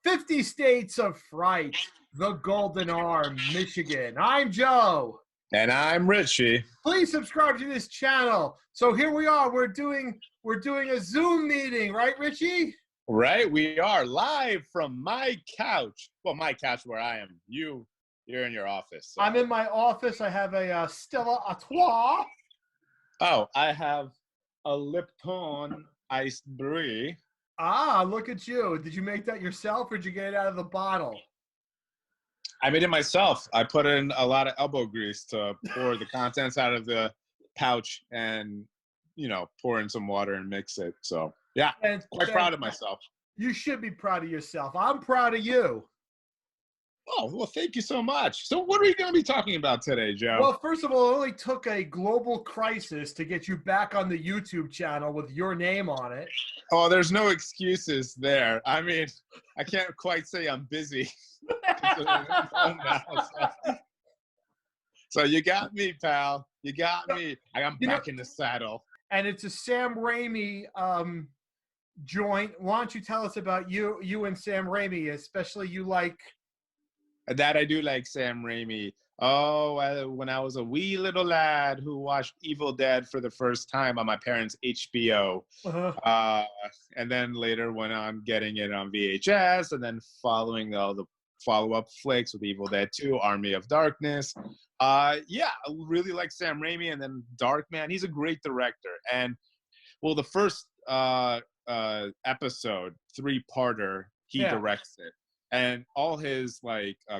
50 States of Fright, the Golden Arm, Michigan. I'm Joe. And I'm Richie. Please subscribe to this channel. So here we are. We're doing a Zoom meeting, right, Richie? Right, we are live from my couch. Well, my couch where I am. You're in your office. So. I'm in my office. I have a Stella Artois. Oh, I have a Lipton iced brie. Ah, look at you. Did you make that yourself or did you get it out of the bottle? I made it myself. I put in a lot of elbow grease to pour the contents out of the pouch and, pour in some water and mix it. So, yeah, quite proud of myself. You should be proud of yourself. I'm proud of you. Oh, well, thank you so much. So what are you going to be talking about today, Joe? Well, first of all, it only took a global crisis to get you back on the YouTube channel with your name on it. Oh, there's no excuses there. I mean, I can't quite say I'm busy. So you got me, pal. You got me. I'm back in the saddle. And it's a Sam Raimi joint. Why don't you tell us about you and Sam Raimi, especially you like... That I do like Sam Raimi. Oh, when I was a wee little lad who watched Evil Dead for the first time on my parents' HBO. And then later went on getting it on VHS and then following all the follow-up flicks with Evil Dead 2, Army of Darkness. Yeah, I really like Sam Raimi. And then Darkman, he's a great director. And, well, the first episode, three-parter, he directs it. And all his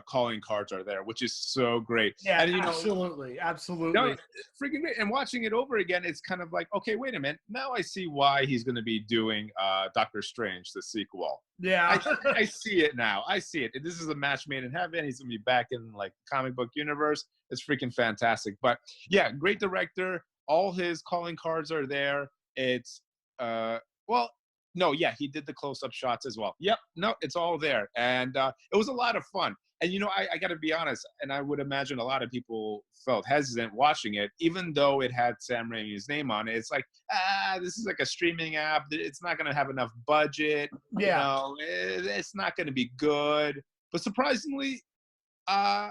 calling cards are there, which is so great. Yeah, and, absolutely. Freaking great. And watching it over again, it's kind of like, okay, wait a minute. Now I see why he's going to be doing Doctor Strange, the sequel. Yeah, I see it now. I see it. This is a match made in heaven. He's going to be back in comic book universe. It's freaking fantastic. But yeah, great director. All his calling cards are there. It's no, yeah, he did the close-up shots as well. Yep, no, it's all there. And it was a lot of fun. And, I got to be honest, and I would imagine a lot of people felt hesitant watching it, even though it had Sam Raimi's name on it. It's like, this is like a streaming app. It's not going to have enough budget. Yeah. It's not going to be good. But surprisingly, I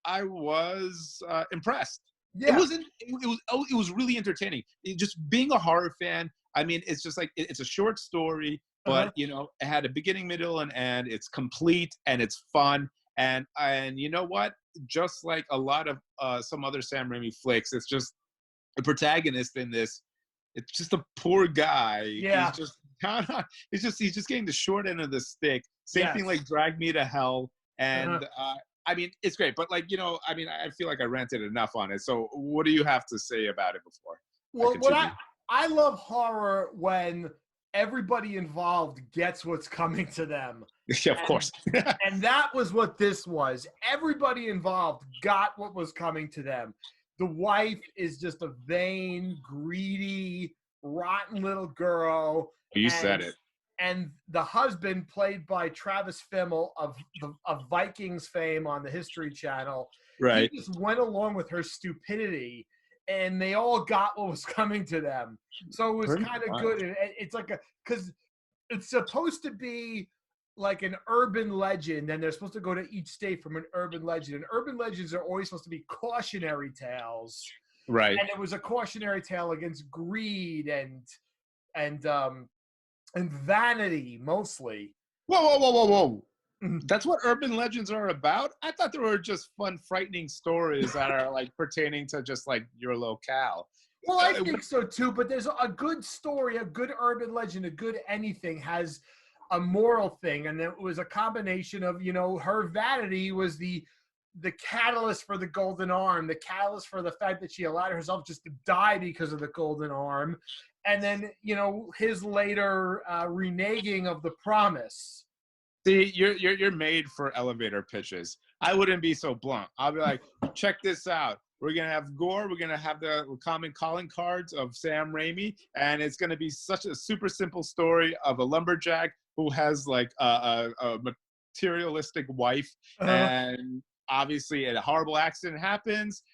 was impressed. Yeah. It was really entertaining. Just being a horror fan, I mean, it's just like, it's a short story, but, it had a beginning, middle, and end. It's complete, and it's fun. And you know what? Just like a lot of some other Sam Raimi flicks, it's just the protagonist in this. It's just a poor guy. Yeah. He's just getting the short end of the stick. Same thing like Drag Me to Hell. And, I mean, it's great. But, I feel like I ranted enough on it. So what do you have to say about it before? Well, I love horror when everybody involved gets what's coming to them. Yeah, of course. And that was what this was. Everybody involved got what was coming to them. The wife is just a vain, greedy, rotten little girl. You said it. And the husband, played by Travis Fimmel of Vikings fame on the History Channel, right? He just went along with her stupidity. And they all got what was coming to them. So it was kind of good. It's because it's supposed to be like an urban legend, and they're supposed to go to each state from an urban legend. And urban legends are always supposed to be cautionary tales. Right. And it was a cautionary tale against greed and vanity, mostly. Whoa. That's what urban legends are about? I thought they were just fun, frightening stories that are pertaining to just your locale. Well, I think so too, but there's a good story, a good urban legend, a good anything has a moral thing. And it was a combination of, her vanity was the catalyst for the Golden Arm, the catalyst for the fact that she allowed herself just to die because of the Golden Arm. And then, his later reneging of the promise. See, you're made for elevator pitches. I wouldn't be so blunt. I'll be like, check this out. We're going to have gore. We're going to have the common calling cards of Sam Raimi. And it's going to be such a super simple story of a lumberjack who has a materialistic wife. And obviously a horrible accident happens.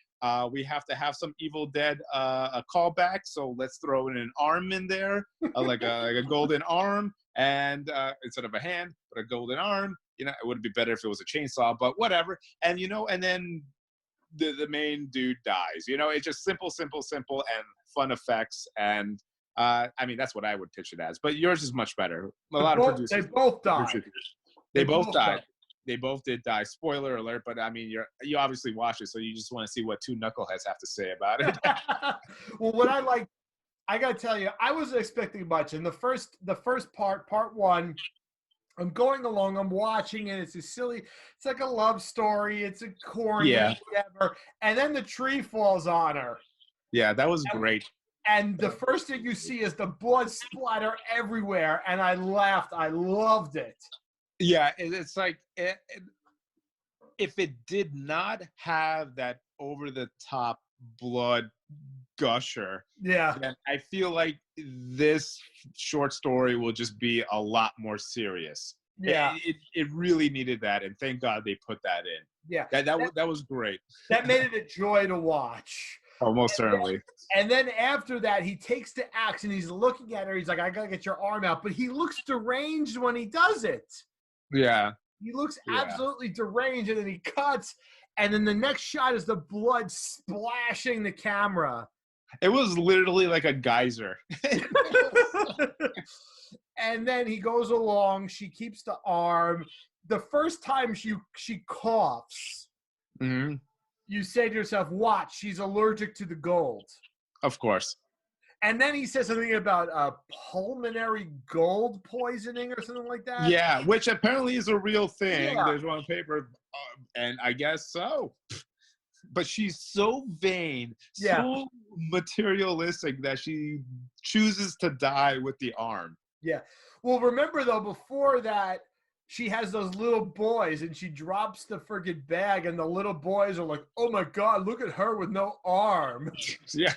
We have to have some Evil Dead a callback. So let's throw in an arm in there, like a golden arm. and instead of a hand, but a golden arm. You know, it would be better if it was a chainsaw, but whatever. And and then the main dude dies. You know, it's just simple, and fun effects. And I mean, that's what I would pitch it as. But yours is much better. A lot of producers. They both died. They both died. They both did die. Spoiler alert, but I mean, you obviously watch it, so you just want to see what two knuckleheads have to say about it. Well, what I gotta tell you, I wasn't expecting much. In the first part one, I'm going along, I'm watching it. It's a silly, it's like a love story. It's a corny, whatever. And then the tree falls on her. Yeah, that was great. And the first thing you see is the blood splatter everywhere. And I laughed. I loved it. Yeah, it's like if it did not have that over-the-top blood gusher, then I feel like this short story will just be a lot more serious. Yeah, it really needed that, and thank God they put that in. Yeah, that was great. That made it a joy to watch. Oh, most certainly. And then after that, he takes the axe and he's looking at her. He's like, "I gotta get your arm out," but he looks deranged when he does it. Yeah. He looks absolutely deranged, and then he cuts, and then the next shot is the blood splashing the camera. It was literally like a geyser. And then he goes along. She keeps the arm. The first time she coughs, you say to yourself, "Watch, she's allergic to the gold." Of course. And then he says something about pulmonary gold poisoning or something like that. Yeah, which apparently is a real thing. Yeah. There's one paper, and I guess so. But she's so vain, so materialistic that she chooses to die with the arm. Yeah. Well, remember, though, before that, she has those little boys, and she drops the friggin' bag, and the little boys are like, "Oh, my God, look at her with no arm." Yeah.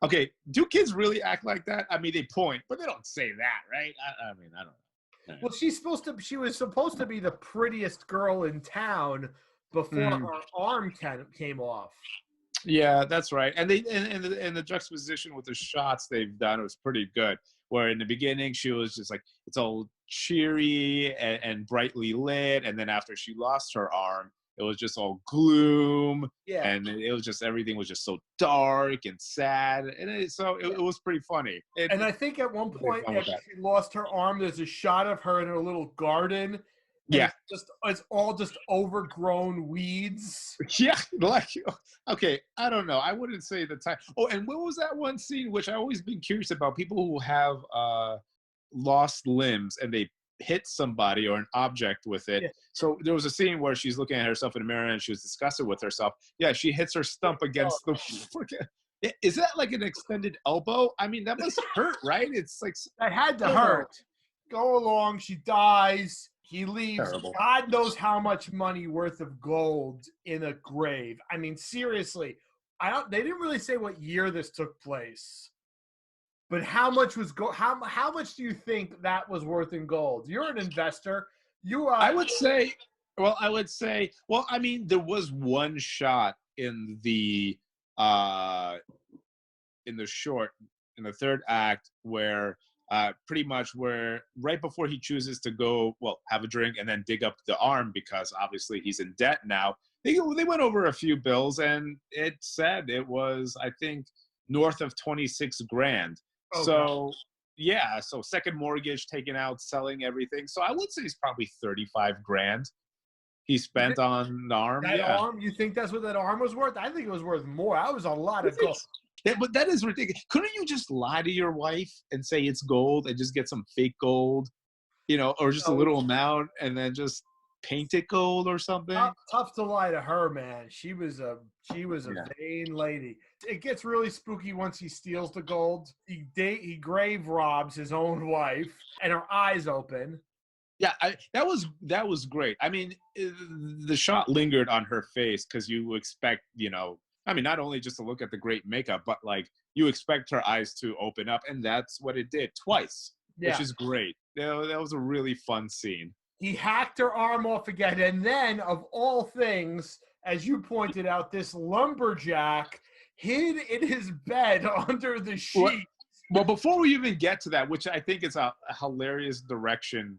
Okay, do kids really act like that? I mean, they point, but they don't say that, right? I mean, I don't know. Well, she was supposed to be the prettiest girl in town before her arm came off. Yeah, that's right. And the juxtaposition with the shots they've done was pretty good. Where in the beginning she was just like, it's all cheery and brightly lit, and then after she lost her arm, it was just all gloom, and it was just, everything was just so dark and sad, and it was pretty funny. And I think at one point after she lost her arm, there's a shot of her in her little garden. Yeah, it's all just overgrown weeds. Yeah, like, okay, I don't know. I wouldn't say the time. Oh, and what was that one scene which I always been curious about? People who have lost limbs and they hit somebody or an object with it. Yeah. So there was a scene where she's looking at herself in the mirror and she was disgusted with herself. Yeah, she hits her stump against the freaking. Is that like an extended elbow? I mean, that must hurt, right? It's like, that had to hurt. Go along. She dies. He leaves. Terrible. God knows how much money worth of gold in a grave. I mean, seriously, they didn't really say what year this took place. But how much was gold? How much do you think that was worth in gold? You're an investor. I would say, I mean, there was one shot in the short, in the third act, where pretty much where right before he chooses to go, have a drink and then dig up the arm because obviously he's in debt now. They went over a few bills and it said it was, I think, north of 26 grand. Oh, so, God. Yeah, so second mortgage taken out, selling everything. So I would say it's probably 35 grand he spent on the arm. Arm? You think that's what that arm was worth? I think it was worth more. That was a lot of gold. But that is ridiculous. Couldn't you just lie to your wife and say it's gold and just get some fake gold, or just a little amount and then just paint it gold or something? Tough to lie to her, man. She was a vain lady. It gets really spooky once he steals the gold. He grave robs his own wife, and her eyes open. Yeah, that was great. I mean, the shot lingered on her face because you expect, I mean, not only just to look at the great makeup, but like you expect her eyes to open up, and that's what it did twice, which is great. That was a really fun scene. He hacked her arm off again, and then, of all things, as you pointed out, this lumberjack hid in his bed under the sheet. Well, before we even get to that, which I think is a hilarious direction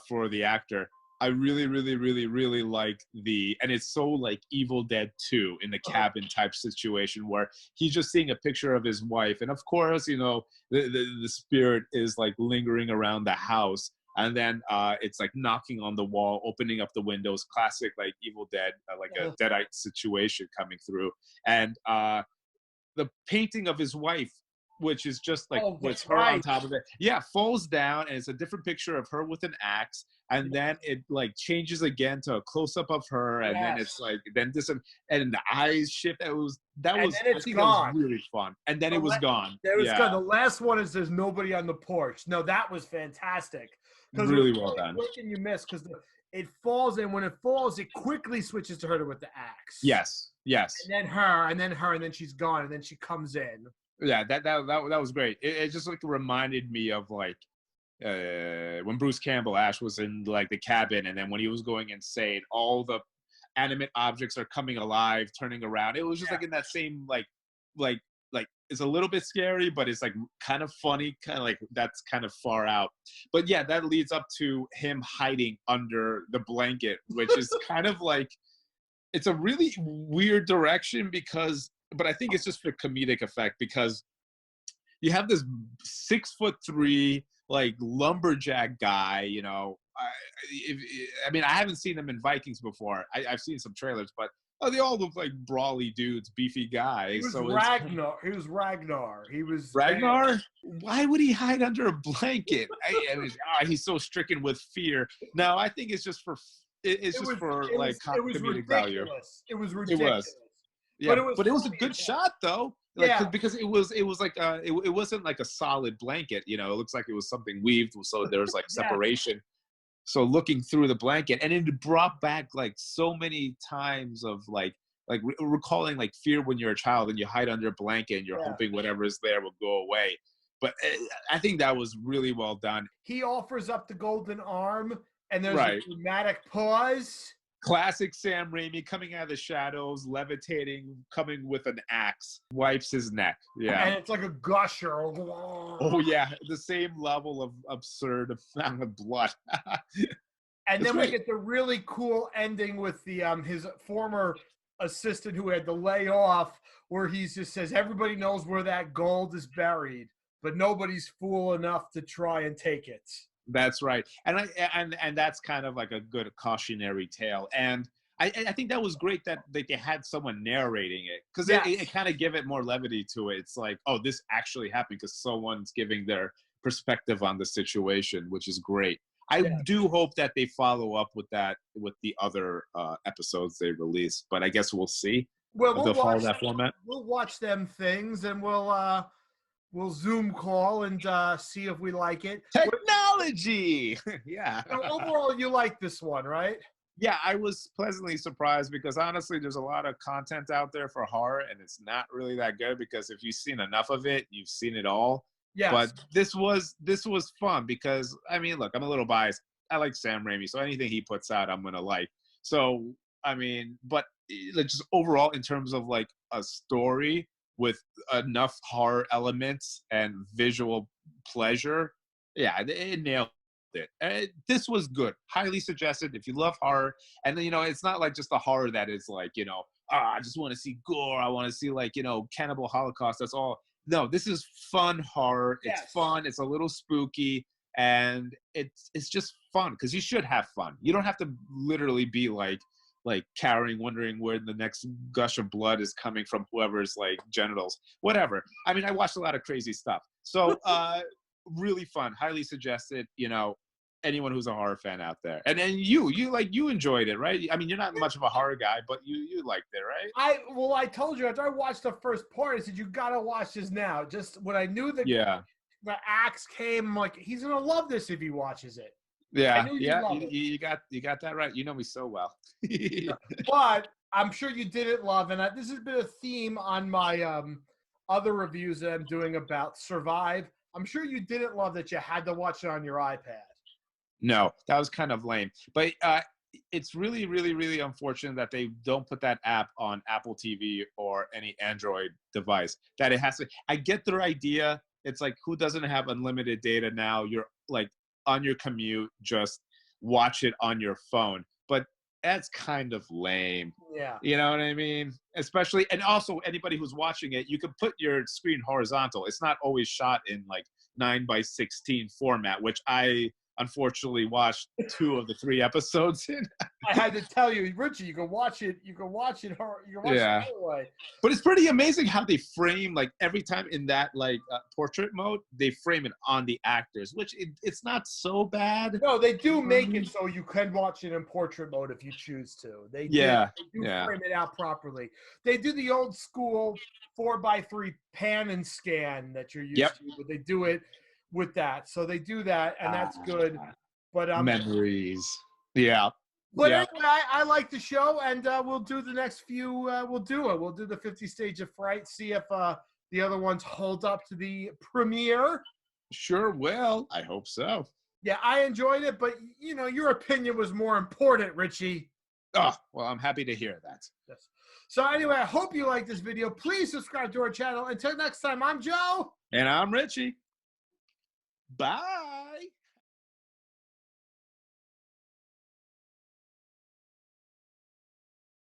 for the actor, I really, really, really, really like and it's so like Evil Dead 2 in the cabin type situation where he's just seeing a picture of his wife. And of course, the spirit is like lingering around the house. And then it's like knocking on the wall, opening up the windows, classic like Evil Dead, like a Deadite situation coming through. And the painting of his wife, which is just like what's her on top of it, falls down, and it's a different picture of her with an axe, and then it like changes again to a close-up of her, and then it's like then this and the eyes shift. I think that was really fun, and then it was gone. Gone. The last one is there's nobody on the porch. No, that was fantastic. Really well done. Quick and you miss because it falls, and when it falls, it quickly switches to her with the axe. Yes. And then her, and then she's gone, and then she comes in. Yeah, that was great. It just like reminded me of like when Bruce Campbell Ash was in like the cabin, and then when he was going insane, all the animate objects are coming alive, turning around. It was just like in that same like it's a little bit scary, but it's like kind of funny, kind of like that's kind of far out. But yeah, that leads up to him hiding under the blanket, which is kind of like it's a really weird direction but I think it's just for comedic effect because you have this 6'3" like lumberjack guy, I mean, I haven't seen him in Vikings before. I've seen some trailers, but they all look like brawly dudes, beefy guys. He was Ragnar. He was Ragnar. Ragnar? Why would he hide under a blanket? I mean, he's so stricken with fear. No, I think it's just for comedic value. It was ridiculous. Yeah, but it was a good shot though. Because it was like it wasn't like a solid blanket. It looks like it was something weaved, so there was like separation. So looking through the blanket, and it brought back like so many times of like recalling like fear when you're a child and you hide under a blanket and you're hoping whatever is there will go away. But I think that was really well done. He offers up the golden arm, and there's a dramatic pause. Classic Sam Raimi coming out of the shadows, levitating, coming with an axe, wipes his neck. Yeah. And it's like a gusher. Oh, yeah. The same level of absurd amount of blood. And then we get the really cool ending with the his former assistant who had to lay off, where he just says, everybody knows where that gold is buried, but nobody's fool enough to try and take it. That's right, and that's kind of like a good cautionary tale, and I think that was great that they had someone narrating it because it kind of give it more levity to it. It's like, oh, this actually happened because someone's giving their perspective on the situation, which is great. I do hope that they follow up with that with the other episodes they release, but I guess we'll see. Well, if they'll follow that format. We'll watch them things, and we'll Zoom call and see if we like it. Technology! Yeah. So overall, you like this one, right? Yeah, I was pleasantly surprised because honestly, there's a lot of content out there for horror, and it's not really that good because if you've seen enough of it, you've seen it all. Yeah. But this was fun because, I mean, look, I'm a little biased. I like Sam Raimi, so anything he puts out, I'm going to like. So, I mean, but just overall, in terms of like a story with enough horror elements and visual pleasure, it nailed it. This was good. Highly suggested if you love horror. And then, it's not like just a horror that is like, I just want to see gore. I want to see like, cannibal holocaust. That's all. No, this is fun horror. It's fun. It's a little spooky. And it's just fun because you should have fun. You don't have to literally be like wondering where the next gush of blood is coming from, whoever's like genitals, whatever. I mean, I watched a lot of crazy stuff. So really fun, highly suggested, anyone who's a horror fan out there. And then you enjoyed it, right? I mean, you're not much of a horror guy, but you liked it, right? I told you after I watched the first part, I said, you got to watch this now. Just when I knew that the axe came, I'm like, he's going to love this if he watches it. Yeah, you got that right. You know me so well. But I'm sure you didn't love, and this has been a theme on my other reviews that I'm doing about Survive. I'm sure you didn't love that you had to watch it on your iPad. No, that was kind of lame. But it's really, really, really unfortunate that they don't put that app on Apple TV or any Android device. That it has to. I get their idea It's like, who doesn't have unlimited data now? You're like on your commute, just watch it on your phone. But that's kind of lame. Yeah. You know what I mean? Especially, and also anybody who's watching it, you can put your screen horizontal. It's not always shot in like 9:16 format, which I unfortunately watched 2 of the 3 episodes in. I had to tell you, Richie, you can watch it. You can watch it. Yeah. It anyway. But it's pretty amazing how they frame, like every time in that like portrait mode, they frame it on the actors, which it's not so bad. No, they do make it so you can watch it in portrait mode if you choose to. They do frame it out properly. They do the old school 4:3 pan and scan that you're used to, but they do it with that. So they do that, and that's good. But memories. Yeah. But anyway, I like the show, and we'll do the next few. We'll do it. We'll do the 50 Stage of Fright. See if the other ones hold up to the premiere. Sure will. I hope so. Yeah, I enjoyed it, but you know, your opinion was more important, Richie. Oh, well, I'm happy to hear that. Yes. So anyway, I hope you like this video. Please subscribe to our channel. Until next time, I'm Joe. And I'm Richie. Bye.